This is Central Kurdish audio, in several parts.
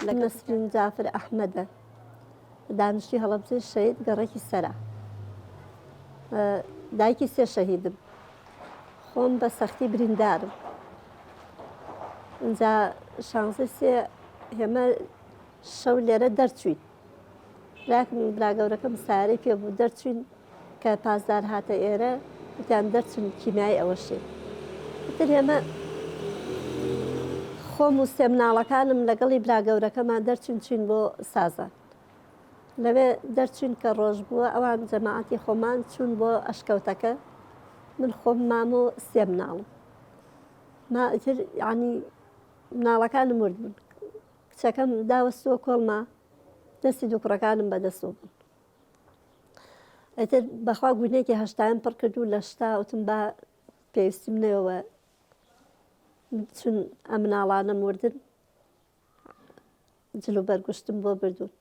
لە نەسرین جافر ئەحمەدە دانیشتوی هەڵەبجەی شەهید گەڕێکی سەرا دایکی سێ شەهیدم خۆم بە سەختی بریندارم اینجا شانزەی سێ هێمە شەو لێرە دەرچوین براگەورەکەم سارەی پێ بوو دەرچوین کە پازدار هاتە ئێرە وتیان دەرچن کیمیای ئەوەشێ تر هێمە خۆم و سێ مناڵەکانم لەگەڵی براگەورەکەمان دەرچین چین بۆ سازان لەوێ دەرچین کە ڕۆژ بووە ئەوان جەماعەتی خۆمان چوون بۆ ئەشکەوتەکە من خۆم مام و سێ مناڵم تر یعنی مناڵەکانم وردبوون کچەکەم داوەستووە کۆڵما دەستی دوو کوڕەکانم بەدەستەوە بوون ئەتر بەخوا گوونێکی هەشتایم پڕ کرد و لە شتا وتم با پێویستیم نەوە چون ئەم مناڵانەم وردن جلو بەرگشتم بۆ بردوون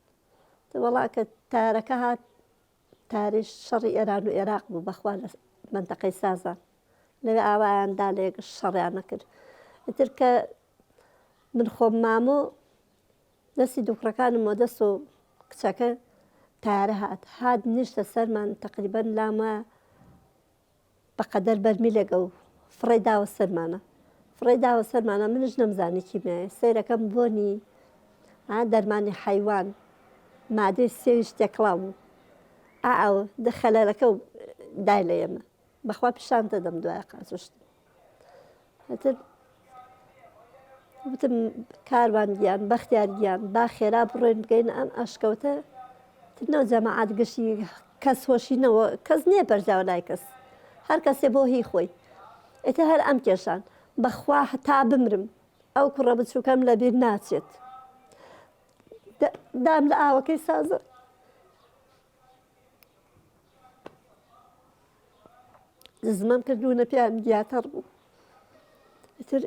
وەڵا کە تارەکە هات تاریش شەڕی ئێران و عێراق بوو بەخوا لە منتەقەی سازان لەوێ ئاوایاندا لێک شەڕیان نەکرد ئیتر کە من خۆم مامۆ دەستی دووکڕەکانم و دەست و کچەکە تارە هات نیشتە سەرمان تەقریبەن لامە بەقەدەر بەرمی لێگە و فڕێ داوە سەرمانە منش نەمزانی کیمیایە سەیرەکەم بۆنی دەرمانی حەیوان مادەی سێویش تێکڵاو بوو ئەو خەلەلەکە و دای لە ئێمە بەخوا پیشان دەدەم دوای قاچشت هەتر وتم کاروان گیان بەختیار گیان با خێرا بڕۆین بگەین ئەم ئەشکەوتە ترنەوە جەماعەت گەشتی کەس هۆشینەوە کەس نییە بەرجاو لای کەس هەر کەسێ بۆ هی خۆی ئێتە هەر ئەم کێشان بەخوا هەتا بمرم ئەو کوڕە بچووکەم لەبیر ناچێت دام لە ئاوەکەی سازە زمام کردوونە پیان گیاتەڕ بوو تر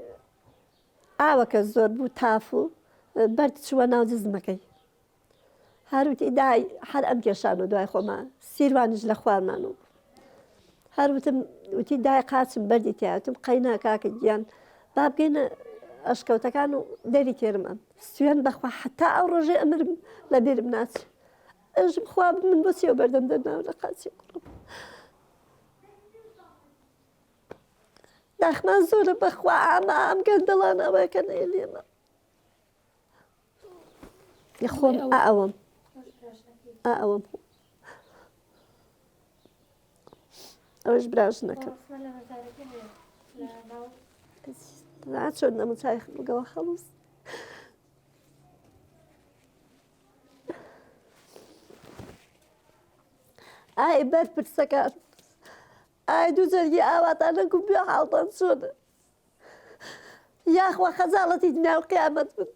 ئاوەکە زۆر بوو تاف و بەرد چووە ناو جزمەکەی هەروتی دای هەر ئەم کێشان و دوای خۆمان سیروانش لە خوارمانەوە بوو هەروتم وتی دای قاچم بەردی تیاوتم قەینا کاکە گیان با بگەینە ئەشکەوتەکان و دەری تێرم ئەم سوێن بەخوا حتا ئەو ڕۆژێ ئەمرم لە بیرم ناچێ ئەژم خوا من بۆ چێوە بەردەم دەرناو لە قاچی کوڕم داخمان زۆرە بەخوا ئام گەندەڵانەوەیکە نەیە خۆم ئەوەم ئەوەش براژنەکە چۆن نەموچای بگەوە خەڵوس ئای بەرپرسەکان ئای دوو جەرگی ئاواتانە و بێ حاڵتان چۆنە یاخوا خەجاڵەتی دنیا و قیامەت بن